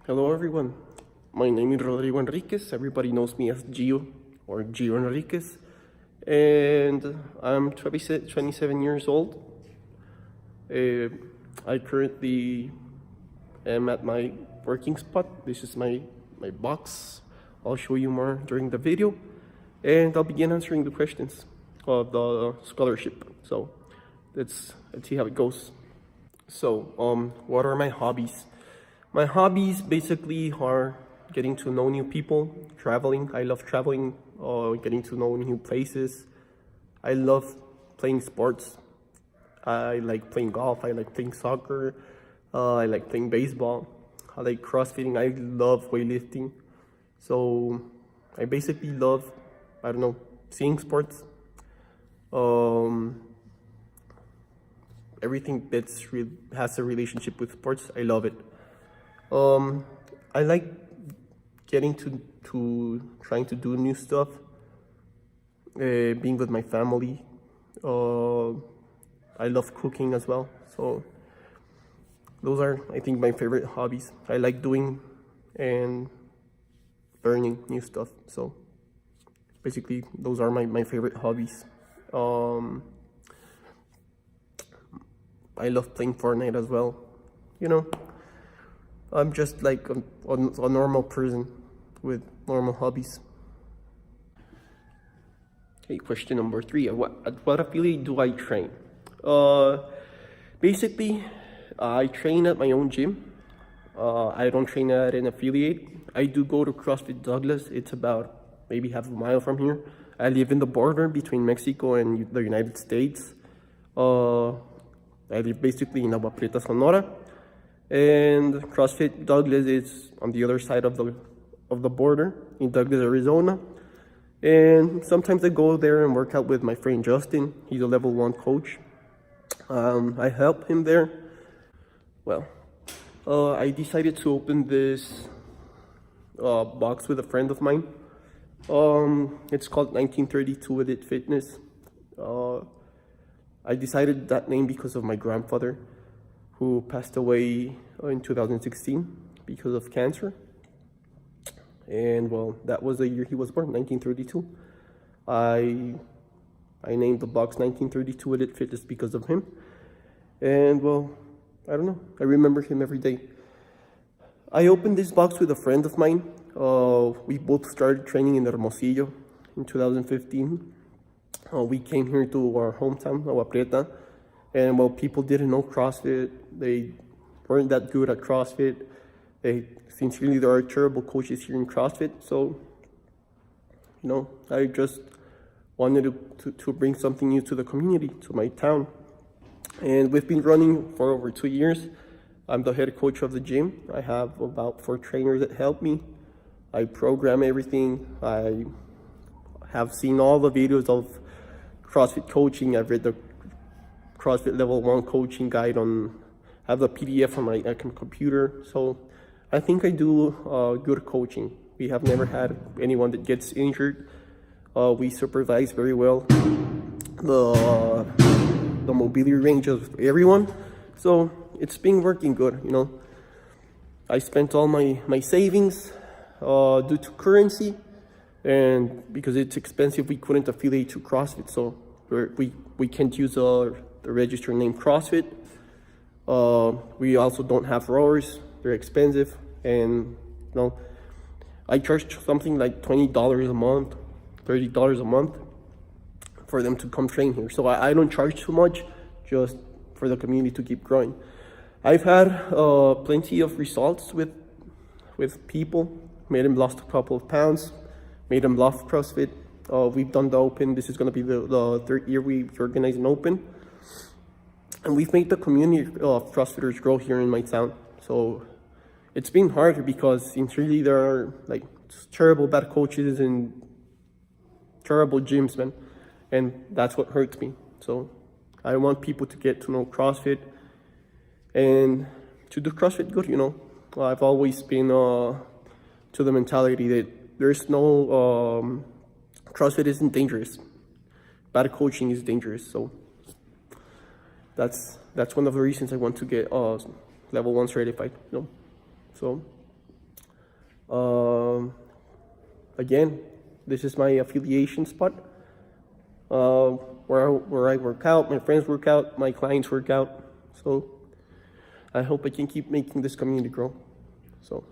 Hello everyone, my name is Gio Enríquez. Everybody knows me as Gio or Gio Enríquez, and I'm 27 years old. I currently am at my working spot. This is my box. I'll show you more during the video, and I'll begin answering the questions of the scholarship. So let's see how it goes. So what are my hobbies? My hobbies basically are getting to know new people, traveling. I love traveling, getting to know new places. I love playing sports. I like playing golf. I like playing soccer. I like playing baseball. I like CrossFitting. I love weightlifting. So I basically love, seeing sports. Everything has a relationship with sports. I love it. I like getting to trying to do new stuff, being with my family. I love cooking as well. So those are, I think, my favorite hobbies. I like doing and learning new stuff. So basically, those are my favorite hobbies. I love playing Fortnite as well. I'm just like a normal person with normal hobbies. Okay, question number 3. At what affiliate do I train? Basically, I train at my own gym. I don't train at an affiliate. I do go to CrossFit Douglas. It's about maybe half a mile from here. I live in the border between Mexico and the United States. I live basically in Agua Prieta, Sonora. And CrossFit Douglas is on the other side of the border in Douglas, Arizona. And sometimes I go there and work out with my friend Justin. He's a level 1 coach. I help him there. Well, I decided to open this box with a friend of mine. It's called 1932 Elite Fitness. I decided that name because of my grandfather, who passed away in 2016 because of cancer. And well, that was the year he was born, 1932. I named the box 1932 Elite Fitness because of him. And well, I don't know, I remember him every day. I opened this box with a friend of mine. We both started training in Hermosillo in 2015. We came here to our hometown, Agua Prieta. And well, people didn't know CrossFit. They weren't that good at CrossFit. Sincerely, there are terrible coaches here in CrossFit. So, I just wanted to bring something new to the community, to my town. And we've been running for over 2 years. I'm the head coach of the gym. I have about 4 trainers that help me. I program everything. I have seen all the videos of CrossFit coaching. I've read the CrossFit level 1 coaching guide I have the PDF on my computer. So I think I do good coaching. We have never had anyone that gets injured. We supervise very well the mobility range of everyone. So it's been working good, I spent all my savings due to currency, and because it's expensive, we couldn't affiliate to CrossFit. So we can't use the registered name CrossFit. We also don't have rowers. They're expensive. And I charge something like $20 a month, $30 a month for them to come train here. So I don't charge too much, just for the community to keep growing. I've had plenty of results with people. Made them lost a couple of pounds, made them love CrossFit. We've done the Open. This is going to be the 3rd year we organize an Open. And we've made the community of CrossFitters grow here in my town. So it's been hard because really there are like terrible bad coaches and terrible gyms, man. And that's what hurts me. So I want people to get to know CrossFit and to do CrossFit good, I've always been to the mentality that there's no, CrossFit isn't dangerous. Bad coaching is dangerous. So that's one of the reasons I want to get level 1 certified. So Again, this is my affiliation spot, where I work out, my friends work out, my clients work out. So I hope I can keep making this community grow. So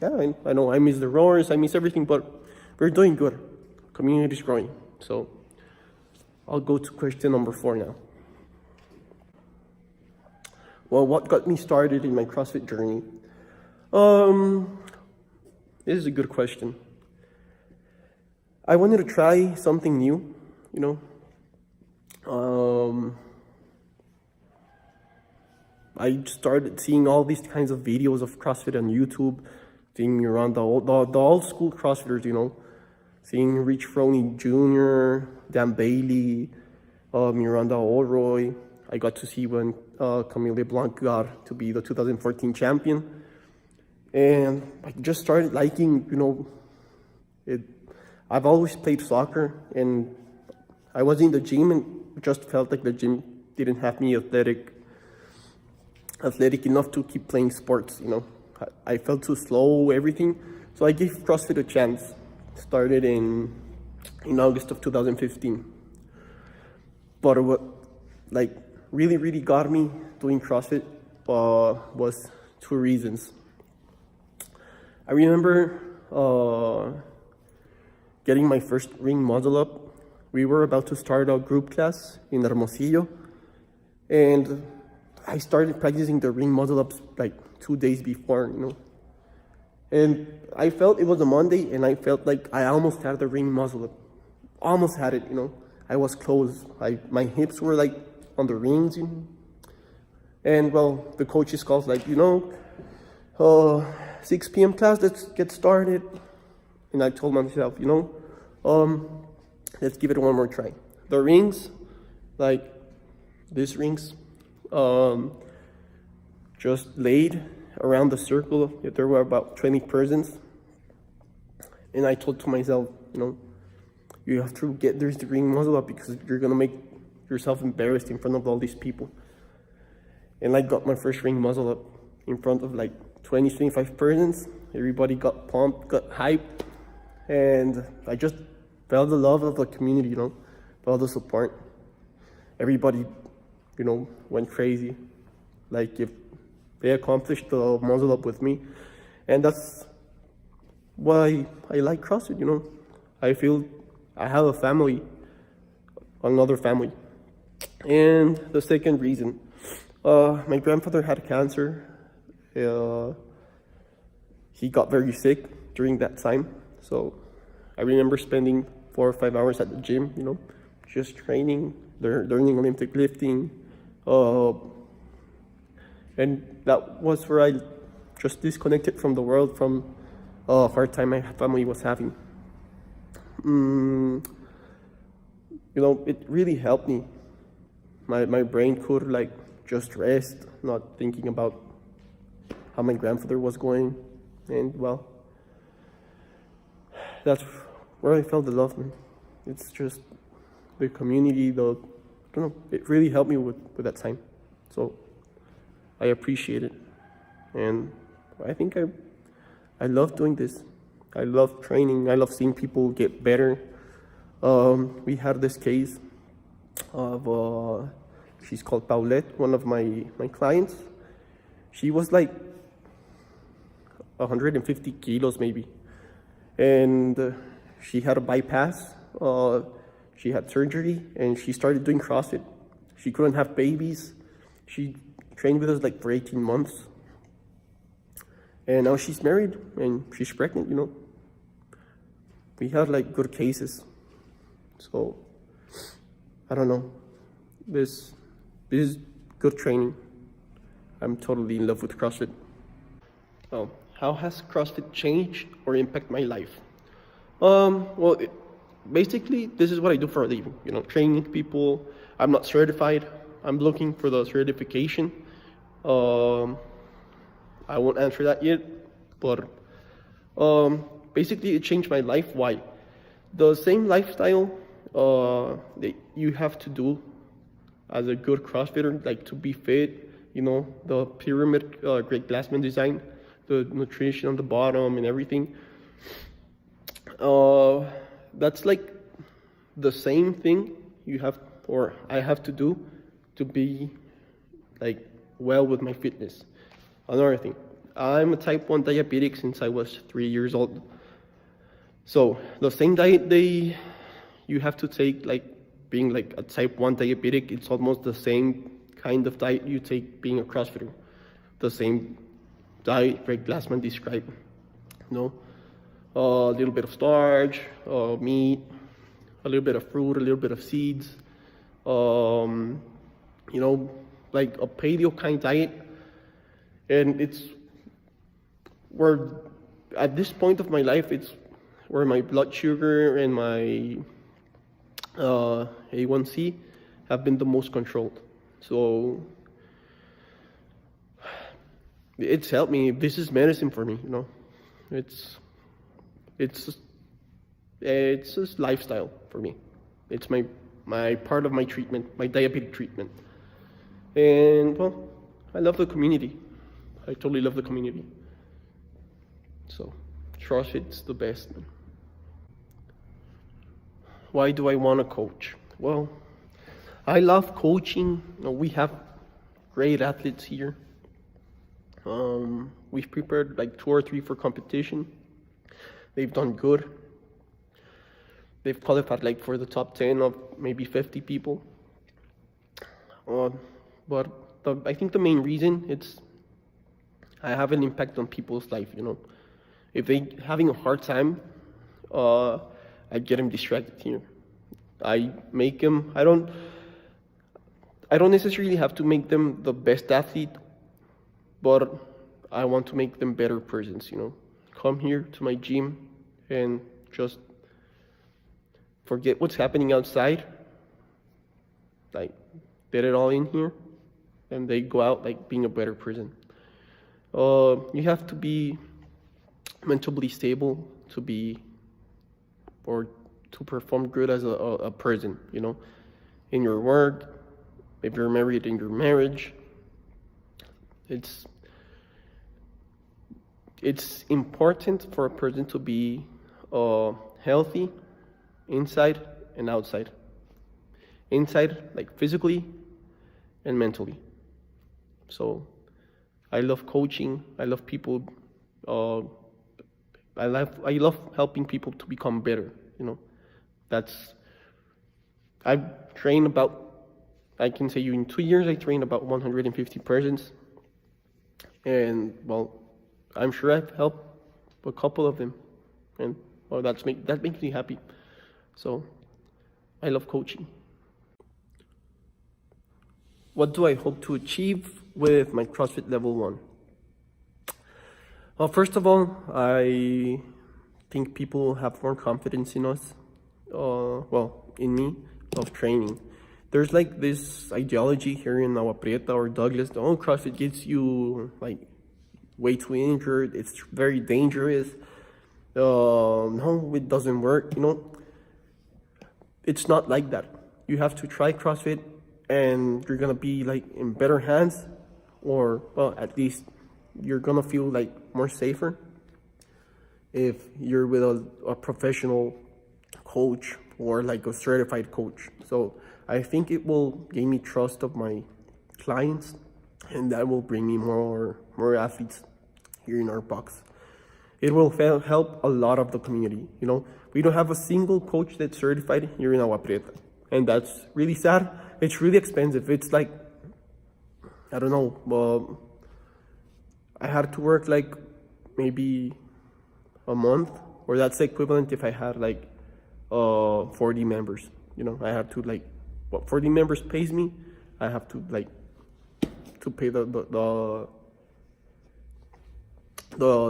yeah, I know I miss the roars, I miss everything, but we're doing good. Community is growing. So I'll go to question number 4 now. Well, what got me started in my CrossFit journey? This is a good question. I wanted to try something new, you know. I started seeing all these kinds of videos of CrossFit on YouTube, seeing around the old school CrossFitters, you know, seeing Rich Froning Jr., Dan Bailey, Miranda Olroy. I got to see when Camille LeBlanc got to be the 2014 champion. And I just started liking, you know, it. I've always played soccer, and I was in the gym and just felt like the gym didn't have me athletic enough to keep playing sports, you know. I felt too slow, everything. So I gave CrossFit a chance. Started in August of 2015. But what like really got me doing CrossFit was 2 reasons. I remember getting my first ring muzzle up. We were about to start a group class in Hermosillo, and I started practicing the ring muzzle ups like 2 days before, you know. And I felt it was a Monday, and I felt like I almost had the ring muzzle up. Almost had it, you know. I was close. My hips were like on the rings, you know. And well, the coach's calls like, you know, 6 p.m. class, let's get started. And I told myself, you know, let's give it one more try. The rings, like these rings, just laid around the circle. There were about 20 persons. And I told to myself, you know, you have to get this ring muzzle up because you're going to make yourself embarrassed in front of all these people. And I got my first ring muzzle up in front of like 20, 25 persons. Everybody got pumped, got hyped. And I just felt the love of the community, you know, felt the support. Everybody, you know, went crazy. Like if they accomplished the muzzle up with me. And that's why I like CrossFit, you know. I feel I have a family, another family. And the second reason, my grandfather had cancer. He got very sick during that time. So I remember spending 4 or 5 hours at the gym, you know, just training, learning Olympic lifting. And that was where I just disconnected from the world, from a hard time my family was having. You know, it really helped me. My brain could like just rest, not thinking about how my grandfather was going. And well, that's where I felt the love, man. It's just the community, I don't know, it really helped me with that time. So I appreciate it. And I think I love doing this. I love training. I love seeing people get better. We had this case of, she's called Paulette, one of my clients. She was like 150 kilos maybe. And she had a bypass. She had surgery and she started doing CrossFit. She couldn't have babies. She trained with us like for 18 months. And now she's married and she's pregnant, you know. We had like good cases. So, I don't know. This is good training. I'm totally in love with CrossFit. Oh, how has CrossFit changed or impacted my life? Well, basically, this is what I do for a living. You know, training people. I'm not certified. I'm looking for the certification. I won't answer that yet, but basically, it changed my life. Why? The same lifestyle that you have to do as a good CrossFitter, like to be fit, you know, the pyramid Greg Glassman design, the nutrition on the bottom and everything. That's like the same thing you have, or I have to do to be like well with my fitness. Another thing, I'm a type 1 diabetic since I was 3 years old. So the same diet you have to take, like being like a type 1 diabetic, it's almost the same kind of diet you take being a CrossFitter. The same diet like last man described, you know, a little bit of starch, meat, a little bit of fruit, a little bit of seeds, you know, like a paleo kind diet. And it's where, at this point of my life, it's where my blood sugar and my A1C have been the most controlled. So it's helped me. This is medicine for me, you know. It's just lifestyle for me. It's my part of my treatment, my diabetic treatment. And well, I love the community. I totally love the community. So CrossFit's the best, man. Why do I want to coach? Well, I love coaching. You know, we have great athletes here. We've prepared like 2 or 3 for competition. They've done good. They've qualified like for the top 10 of maybe 50 people. But I think the main reason it's I have an impact on people's life, you know. If they having a hard time, I get them distracted here. I make them, I don't necessarily have to make them the best athlete, but I want to make them better persons, you know. Come here to my gym and just forget what's happening outside. Like, get it all in here, and they go out like being a better person. You have to be mentally stable to be, or to perform good as a person, you know, in your work, if you're married, in your marriage. It's important for a person to be healthy inside and outside. Inside, like physically and mentally. So I love coaching. I love people. I love helping people to become better, you know. I've trained about, I can say you in 2 years, I trained about 150 persons. And well, I'm sure I've helped a couple of them. And well, that makes me happy. So I love coaching. What do I hope to achieve with my CrossFit Level 1? Well, first of all, I think people have more confidence in us, in me, of training. There's like this ideology here in Agua Prieta or Douglas, CrossFit gets you like way too injured, it's very dangerous, no, it doesn't work, you know. It's not like that. You have to try CrossFit and you're gonna be like in better hands, or well, at least you're gonna feel like more safer if you're with a professional coach or like a certified coach. So I think it will gain me trust of my clients, and that will bring me more athletes here in our box. It will help a lot of the community, you know. We don't have a single coach that's certified here in Agua Prieta, and that's really sad. It's really expensive. It's like, I don't know, I had to work like maybe a month, or that's the equivalent if I had like 40 members, you know. I have to like, what 40 members pays me, I have to like to pay the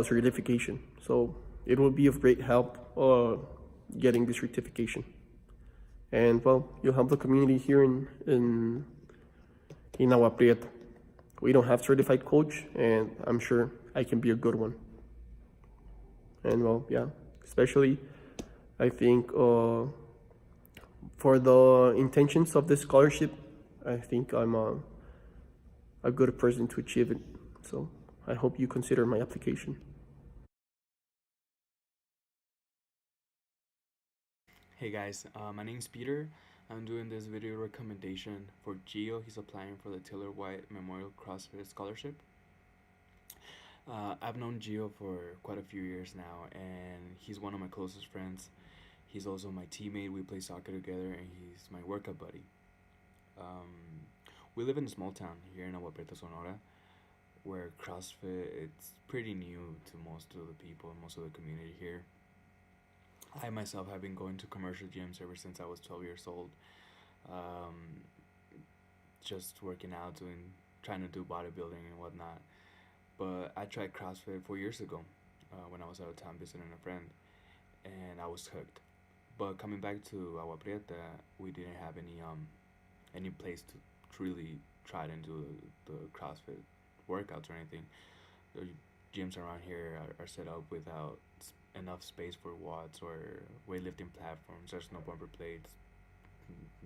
certification. So it will be of great help getting the certification. And well, you'll have the community here in Agua Prieta. We don't have certified coach, and I'm sure I can be a good one. And well, yeah, especially I think for the intentions of this scholarship, I think I'm a good person to achieve it. So I hope you consider my application. Hey guys, my name's Peter. I'm doing this video recommendation for Gio. He's applying for the Taylor White Memorial CrossFit Scholarship. I've known Gio for quite a few years now, and he's one of my closest friends. He's also my teammate. We play soccer together, and he's my workout buddy. We live in a small town here in Agua Prieta, Sonora, where CrossFit it's pretty new to most of the people, most of the community here. I myself have been going to commercial gyms ever since I was 12 years old. Um, just working out, trying to do bodybuilding and whatnot. But I tried CrossFit 4 years ago when I was out of town visiting a friend, and I was hooked. But coming back to Agua Prieta, we didn't have any place to truly try and do the CrossFit workouts or anything. The gyms around here are set up without enough space for watts or weightlifting platforms. There's no bumper plates,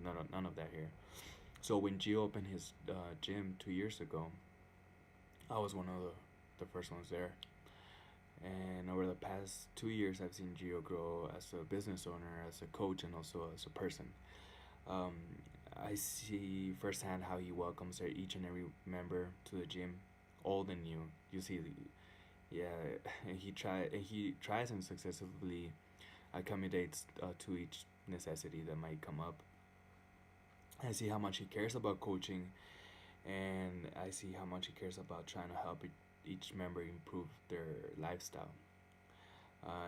none of that here. So when Gio opened his gym 2 years ago, I was one of the first ones there. And over the past 2 years, I've seen Gio grow as a business owner, as a coach, and also as a person. Um, I see firsthand how he welcomes each and every member to the gym, old and new. You see, he tries and successfully accommodates to each necessity that might come up. I see how much he cares about coaching, and I see how much he cares about trying to help each member improve their lifestyle.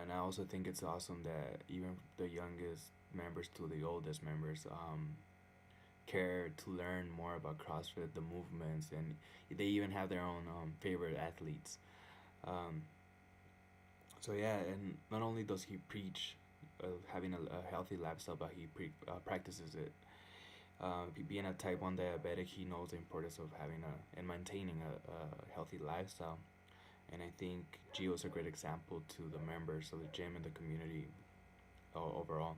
And I also think it's awesome that even the youngest members to the oldest members care to learn more about CrossFit, the movements, and they even have their own favorite athletes. Um, so yeah, and not only does he preach having a healthy lifestyle, but he practices it. Being a type 1 diabetic, he knows the importance of having and maintaining a healthy lifestyle. And I think Gio is a great example to the members of the gym and the community overall.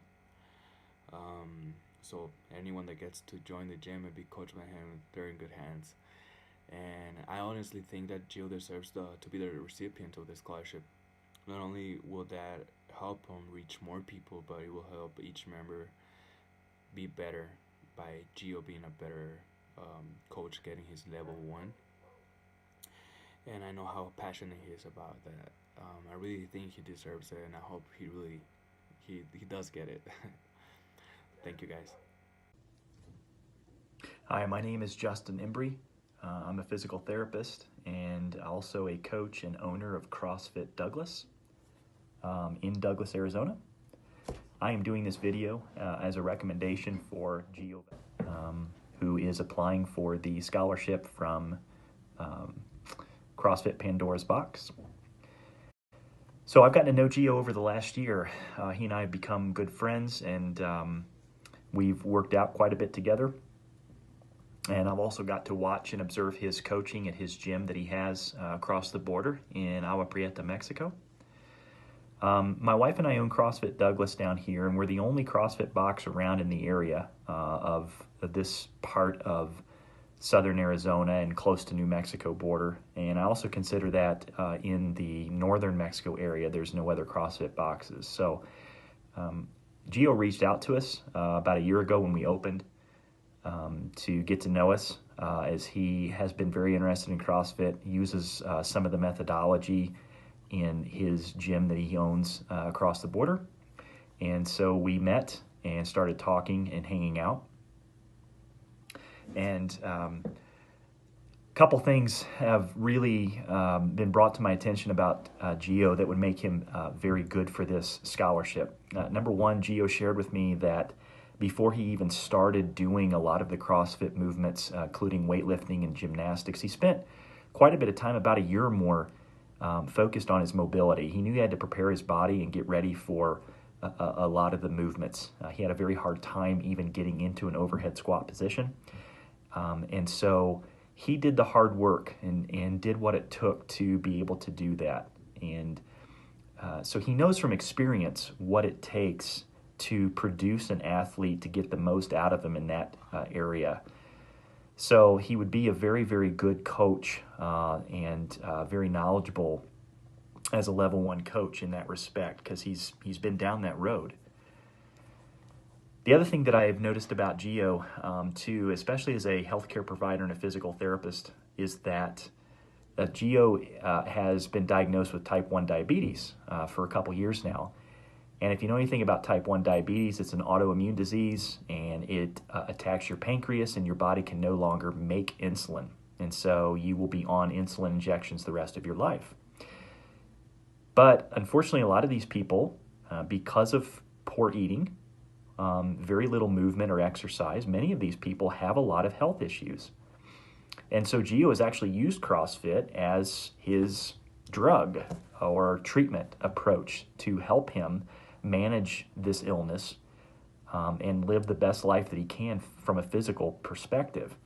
So anyone that gets to join the gym and be coached by him, they're in good hands. And I honestly think that Gio deserves to be the recipient of the scholarship. Not only will that help him reach more people, but it will help each member be better by Gio being a better coach, getting his level 1. And I know how passionate he is about that. I really think he deserves it, and I hope he does get it. Thank you, guys. Hi, my name is Justin Embry. I'm a physical therapist and also a coach and owner of CrossFit Douglas in Douglas, Arizona. I am doing this video as a recommendation for Gio, who is applying for the scholarship from CrossFit Pandora's Box. So I've gotten to know Gio over the last year. He and I have become good friends, and we've worked out quite a bit together. And I've also got to watch and observe his coaching at his gym that he has across the border in Agua Prieta, Mexico. My wife and I own CrossFit Douglas down here, and we're the only CrossFit box around in the area of this part of southern Arizona and close to New Mexico border. And I also consider that in the northern Mexico area, there's no other CrossFit boxes. So Gio reached out to us about a year ago when we opened to get to know us, as he has been very interested in CrossFit, uses some of the methodology in his gym that he owns across the border. And so we met and started talking and hanging out. And a couple things have really been brought to my attention about Gio that would make him very good for this scholarship. Number one, Gio shared with me that before he even started doing a lot of the CrossFit movements, including weightlifting and gymnastics, he spent quite a bit of time, about a year or more, focused on his mobility. He knew he had to prepare his body and get ready for a lot of the movements. He had a very hard time even getting into an overhead squat position. And so he did the hard work and did what it took to be able to do that. And so he knows from experience what it takes to produce an athlete to get the most out of them in that area. So he would be a very, very good coach and very knowledgeable as a level 1 coach in that respect, because he's been down that road. The other thing that I've noticed about Gio, too, especially as a healthcare provider and a physical therapist, is that Gio has been diagnosed with type 1 diabetes for a couple years now. And if you know anything about type 1 diabetes, it's an autoimmune disease, and it attacks your pancreas, and your body can no longer make insulin. And so you will be on insulin injections the rest of your life. But unfortunately, a lot of these people, because of poor eating, very little movement or exercise, many of these people have a lot of health issues. And so Gio has actually used CrossFit as his drug or treatment approach to help him manage this illness and live the best life that he can from a physical perspective.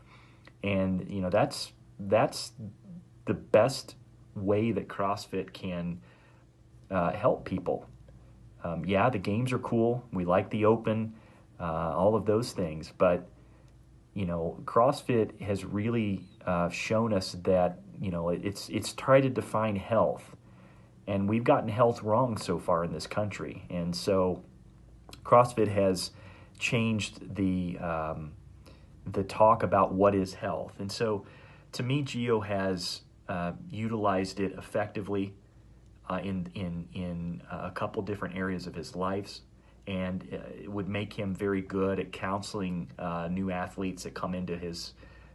And, you know, that's the best way that CrossFit can help people. Yeah, the games are cool. We like the open, all of those things. But, you know, CrossFit has really shown us that, you know, it's tried to define health. And we've gotten health wrong so far in this country. And so CrossFit has changed the talk about what is health. And so to me, Gio has utilized it effectively in a couple different areas of his life, and it would make him very good at counseling new athletes that come into his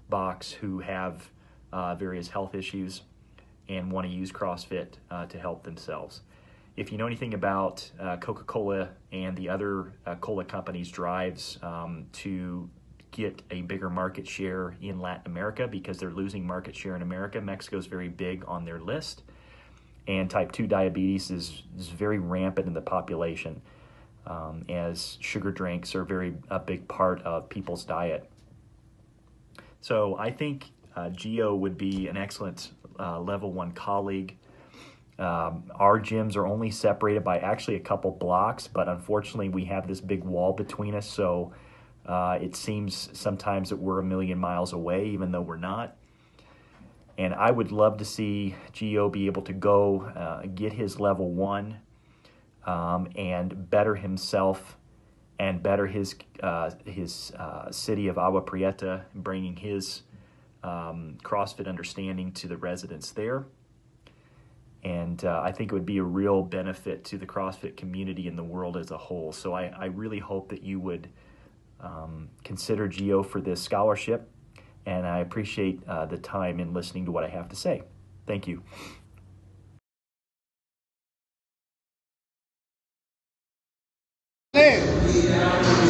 box who have various health issues and want to use CrossFit to help themselves. If you know anything about Coca-Cola and the other cola companies' drives to get a bigger market share in Latin America because they're losing market share in America, Mexico's very big on their list. And type 2 diabetes is very rampant in the population, as sugar drinks are a big part of people's diet. So I think Gio would be an excellent level 1 colleague. Our gyms are only separated by actually a couple blocks, but unfortunately we have this big wall between us, so it seems sometimes that we're a million miles away, even though we're not. And I would love to see Gio be able to go get his level 1 and better himself and better his city of Agua Prieta, bringing his CrossFit understanding to the residents there. And I think it would be a real benefit to the CrossFit community in the world as a whole. So I really hope that you would consider Gio for this scholarship. And I appreciate the time in listening to what I have to say. Thank you. Hey.